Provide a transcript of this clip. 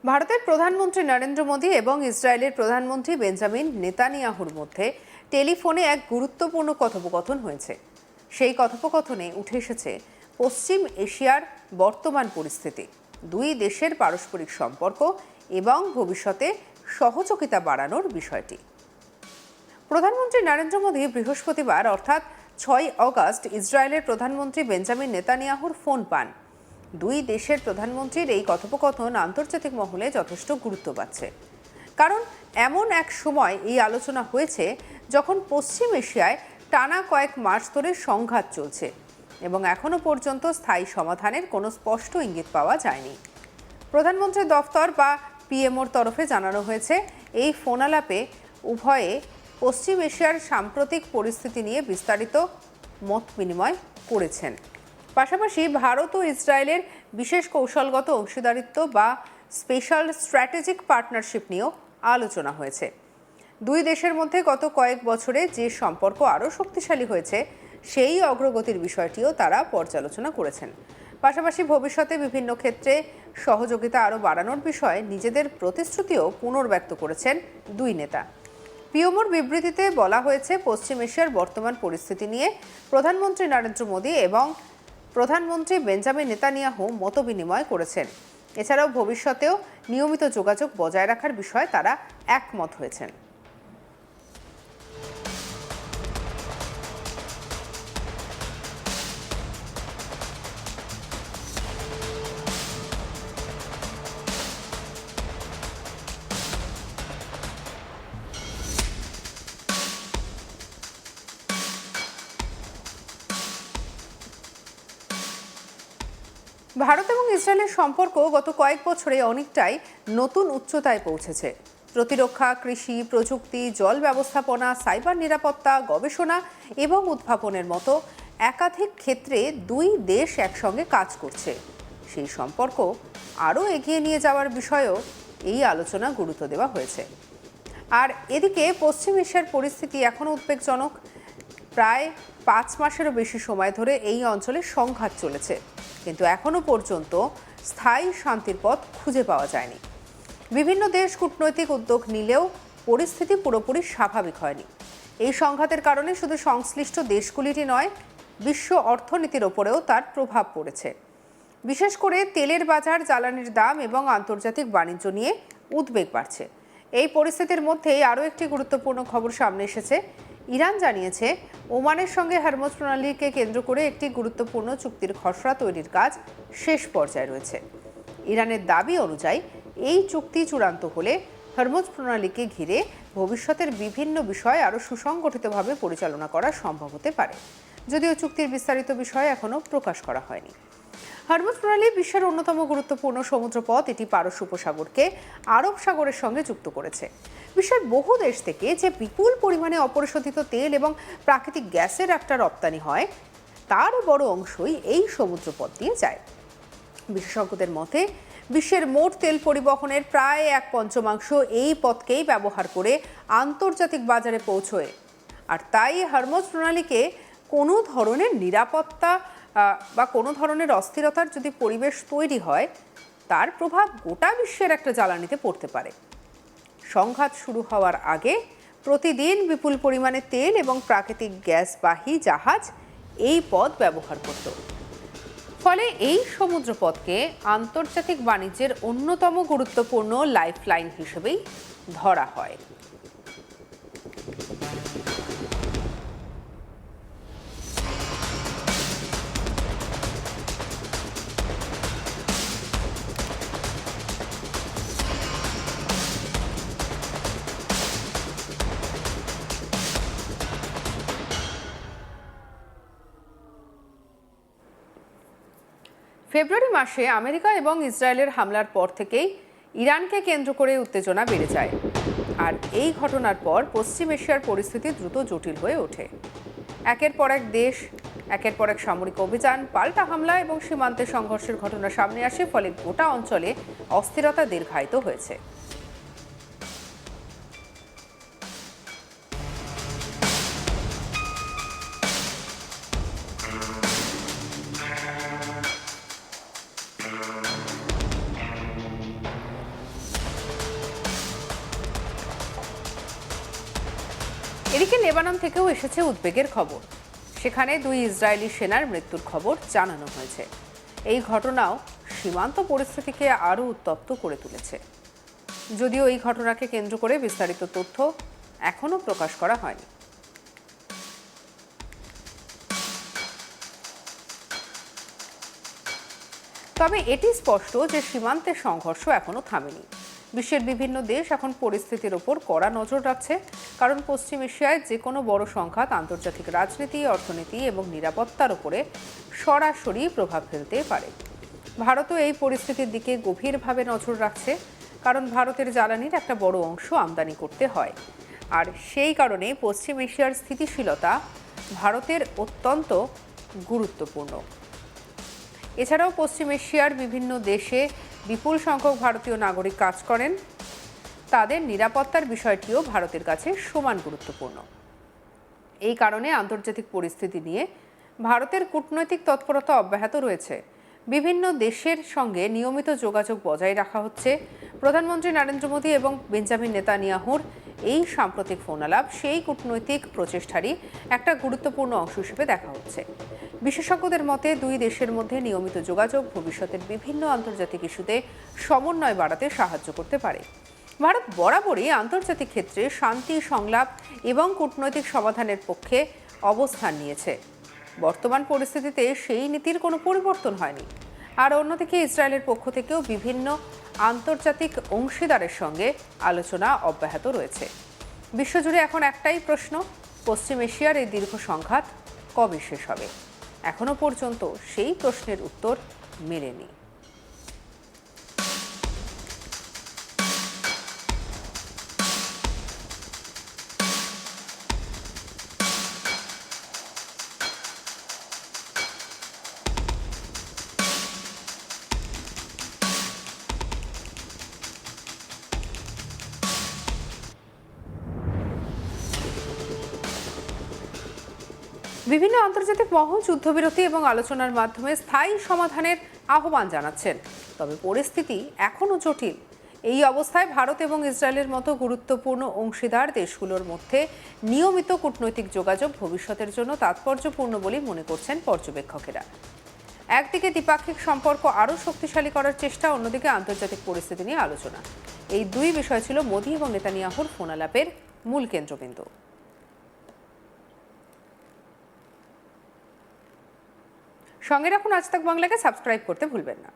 ভারতের প্রধানমন্ত্রী নরেন্দ্র মোদী এবং ইসরায়েলের প্রধানমন্ত্রী বেঞ্জামিন নেতানিয়াহুর মধ্যে টেলিফোনে এক গুরুত্বপূর্ণ কথোপকথন হয়েছে। সেই কথোপকথনে উঠে এসেছে পশ্চিম এশিয়ার বর্তমান পরিস্থিতি, দুই দেশের পারস্পরিক সম্পর্ক এবং ভবিষ্যতে সহযোগিতা বাড়ানোর বিষয়টি। প্রধানমন্ত্রী নরেন্দ্র মোদী বৃহস্পতিবার অর্থাৎ 6 অগস্ট ইসরায়েলের প্রধানমন্ত্রী বেঞ্জামিন নেতানিয়াহুর ফোন পান। দুই দেশের প্রধানমন্ত্রীর এই কথোপকথন আন্তর্জাতিক মহলে যথেষ্ট গুরুত্ব পাচ্ছে, কারণ এমন এক সময় এই আলোচনা হয়েছে যখন পশ্চিম এশিয়ায় টানা কয়েক মাস ধরে সংঘাত চলছে এবং এখনো পর্যন্ত স্থায়ী সমাধানের কোনো স্পষ্ট ইঙ্গিত পাওয়া যায়নি। প্রধানমন্ত্রীর দফতর বা পিএমওর তরফে জানানো হয়েছে, এই ফোনালাপে উভয়ে পশ্চিম এশিয়ার সাম্প্রতিক পরিস্থিতি নিয়ে বিস্তারিত মত বিনিময় করেছেন। পাশাপাশি ভারত ও ইসরায়েলের বিশেষ কৌশলগত অংশীদারিত্ব বা স্পেশাল স্ট্র্যাটেজিক পার্টনারশিপ নিয়েও আলোচনা হয়েছে। দুই দেশের মধ্যে গত কয়েক বছরে যে সম্পর্ক আরও শক্তিশালী হয়েছে সেই অগ্রগতির বিষয়টিও তারা পর্যালোচনা করেছেন। পাশাপাশি ভবিষ্যতে বিভিন্ন ক্ষেত্রে সহযোগিতা আরও বাড়ানোর বিষয়ে নিজেদের প্রতিশ্রুতিও পুনর্ব্যক্ত করেছেন দুই নেতা। পিএমওর বিবৃতিতে বলা হয়েছে, পশ্চিম এশিয়ার বর্তমান পরিস্থিতি নিয়ে প্রধানমন্ত্রী নরেন্দ্র মোদী এবং প্রধানমন্ত্রী বেঞ্জামিন নেতানিয়াহু মতবিনিময় করেছেন। এছাড়াও ভবিষ্যতেও নিয়মিত যোগাযোগ বজায় রাখার বিষয়ে তারা একমত হয়েছেন। ভারত এবং ইসরায়েলের সম্পর্ক গত কয়েক বছরে অনেকটাই নতুন উচ্চতায় পৌঁছেছে। প্রতিরক্ষা, কৃষি, প্রযুক্তি, জল ব্যবস্থাপনা, সাইবার নিরাপত্তা, গবেষণা এবং উদ্ভাবনের মতো একাধিক ক্ষেত্রে দুই দেশ একসঙ্গে কাজ করছে। সেই সম্পর্ক আরও এগিয়ে নিয়ে যাওয়ার বিষয়েও এই আলোচনা গুরুত্ব দেওয়া হয়েছে। আর এদিকে পশ্চিম এশিয়ার পরিস্থিতি এখনও উদ্বেগজনক। প্রায় 5 মাসেরও বেশি সময় ধরে এই অঞ্চলে সংঘাত চলেছে, কিন্তু এখনও পর্যন্ত স্থায়ী শান্তির পথ খুঁজে পাওয়া যায়নি। বিভিন্ন দেশ কূটনৈতিক উদ্যোগ নিলেও পরিস্থিতি পুরোপুরি স্বাভাবিক হয়নি। এই সংঘাতের কারণে শুধু সংশ্লিষ্ট দেশগুলিরই নয়, বিশ্ব অর্থনীতির ওপরেও তার প্রভাব পড়েছে। বিশেষ করে তেলের বাজার, জ্বালানির দাম এবং আন্তর্জাতিক বাণিজ্য নিয়ে উদ্বেগ বাড়ছে। এই পরিস্থিতির মধ্যেই আরও একটি গুরুত্বপূর্ণ খবর সামনে এসেছে। ইরান জানিয়েছে, ওমানের সঙ্গে হরমুজ প্রণালীকে কেন্দ্র করে একটি গুরুত্বপূর্ণ চুক্তির খসড়া তৈরির কাজ শেষ পর্যায়ে রয়েছে। ইরানের দাবি অনুযায়ী এই চুক্তি চূড়ান্ত হলে হরমুজ প্রণালীকে ঘিরে ভবিষ্যতের বিভিন্ন বিষয় আরও সুসংগঠিতভাবে পরিচালনা করা সম্ভব হতে পারে, যদিও চুক্তির বিস্তারিত বিষয় এখনও প্রকাশ করা হয়নি। হরমুজ প্রণালী বিশ্বের অন্যতম গুরুত্বপূর্ণ সমুদ্রপথ। এটি পারস্য উপসাগরকে আরব সাগরের সঙ্গে যুক্ত করেছে। বিশ্বের বহু দেশ থেকে যে বিপুল পরিমাণে অপরিশোধিত তেল এবং প্রাকৃতিক গ্যাসের একটা রপ্তানি হয়, তার বড় অংশই এই সমুদ্রপথ দিয়ে যায়। বিশেষজ্ঞদের মতে বিশ্বের মোট তেল পরিবহনের প্রায় 1/5 এই পথকেই ব্যবহার করে আন্তর্জাতিক বাজারে পৌঁছয়। আর তাই হরমুজ প্রণালীকে কোনো ধরনের নিরাপত্তা বা কোনো ধরনের অস্থিরতার যদি পরিবেশ তৈরি হয়, তার প্রভাব গোটা বিশ্বের একটা জ্বালানিতে পড়তে পারে। সংঘাত শুরু হওয়ার আগে প্রতিদিন বিপুল পরিমাণে তেল এবং প্রাকৃতিক গ্যাসবাহী জাহাজ এই পথ ব্যবহার করত। ফলে এই সমুদ্রপথকে আন্তর্জাতিক বাণিজ্যের অন্যতম গুরুত্বপূর্ণ লাইফলাইন হিসেবেই ধরা হয়। ফেব্রুয়ারি মাসে আমেরিকা এবং ইসরায়েলের হামলার পর থেকেই ইরানকে কেন্দ্র করে উত্তেজনা বেড়ে যায়। আর এই ঘটনার পর পশ্চিম এশিয়ার পরিস্থিতি দ্রুত জটিল হয়ে ওঠে। একের পর এক দেশ, একের পর এক সামরিক অভিযান, পাল্টা হামলা এবং সীমান্তে সংঘর্ষের ঘটনা সামনে আসে, ফলে গোটা অঞ্চলে অস্থিরতা দীর্ঘায়িত হয়েছে। এদিকে লেবানন থেকেও এসেছে উদ্বেগের খবর। সেখানে 2 ইসরায়েলি সেনার মৃত্যুর খবর জানানো হয়েছে। এই ঘটনাও সীমান্ত পরিস্থিতিকে আরও উত্তপ্ত করে তুলেছে। যদিও এই ঘটনাকে কেন্দ্র করে বিস্তারিত তথ্য এখনও প্রকাশ করা হয়নি। তবে এটি স্পষ্ট যে সীমান্তের সংঘর্ষ এখনো থামেনি। বিশ্বের বিভিন্ন দেশ এখন পরিস্থিতির ওপর কড়া নজর রাখছে, কারণ পশ্চিম এশিয়ায় যে কোনো বড় সংঘাত আন্তর্জাতিক রাজনীতি, অর্থনীতি এবং নিরাপত্তার উপরে সরাসরি প্রভাব ফেলতে পারে। ভারতও এই পরিস্থিতির দিকে গভীরভাবে নজর রাখছে, কারণ ভারতের জ্বালানির একটা বড় অংশ আমদানি করতে হয়। আর সেই কারণে পশ্চিম এশিয়ার স্থিতিশীলতা ভারতের অত্যন্ত গুরুত্বপূর্ণ। এছাড়াও পশ্চিম এশিয়ার বিভিন্ন দেশে বিপুল সংখ্যক ভারতীয় নাগরিক কাজ করেন। তাদের নিরাপত্তার বিষয়টিও ভারতের কাছে সমান গুরুত্বপূর্ণ। এই কারণে আন্তর্জাতিক পরিস্থিতি নিয়ে ভারতের কূটনৈতিক তৎপরতা অব্যাহত রয়েছে। বিভিন্ন দেশের সঙ্গে নিয়মিত যোগাযোগ বজায় রাখা হচ্ছে। প্রধানমন্ত্রী নরেন্দ্র মোদী এবং বেঞ্জামিন নেতানিয়াহুর এই সাম্প্রতিক ফোনালাপ সেই কূটনৈতিক প্রচেষ্টারই একটা গুরুত্বপূর্ণ অংশ হিসেবে দেখা হচ্ছে। বিশেষজ্ঞদের মতে 2 দেশের মধ্যে নিয়মিত যোগাযোগ ভবিষ্যতের বিভিন্ন আন্তর্জাতিক ইস্যুতে সমন্বয় বাড়াতে সাহায্য করতে পারে। ভারত বরাবরই আন্তর্জাতিক ক্ষেত্রে শান্তি, সংলাপ এবং কূটনৈতিক সমাধানের পক্ষে অবস্থান নিয়েছে। বর্তমান পরিস্থিতিতে সেই নীতির কোনো পরিবর্তন হয়নি। আর অন্যদিকে ইসরায়েলের পক্ষ থেকেও বিভিন্ন আন্তর্জাতিক অংশীদারের সঙ্গে আলোচনা অব্যাহত রয়েছে। বিশ্বজুড়ে এখন একটাই প্রশ্ন, পশ্চিম এশিয়ার এই দীর্ঘ সংঘাত কবে শেষ হবে? এখনো পর্যন্ত সেই প্রশ্নের উত্তর মেলেনি। বিভিন্ন আন্তর্জাতিক মহল যুদ্ধবিরতি এবং আলোচনার মাধ্যমে স্থায়ী সমাধানের আহ্বান জানাচ্ছেন। তবে পরিস্থিতি এখনও জটিল। এই অবস্থায় ভারত এবং ইসরায়েলের মতো গুরুত্বপূর্ণ অংশীদার দেশগুলোর মধ্যে নিয়মিত কূটনৈতিক যোগাযোগ ভবিষ্যতের জন্য তাৎপর্যপূর্ণ বলে মনে করছেন পর্যবেক্ষকেরা। একদিকে দ্বিপাক্ষিক সম্পর্ক আরও শক্তিশালী করার চেষ্টা, অন্যদিকে আন্তর্জাতিক পরিস্থিতি নিয়ে আলোচনা। এই 2 বিষয় ছিল মোদী এবং নেতানিয়াহুর ফোনালাপের মূল কেন্দ্রবিন্দু। সঙ্গে রাখুন আজ তাক বাংলাকে, সাবস্ক্রাইব করতে ভুলবেন না।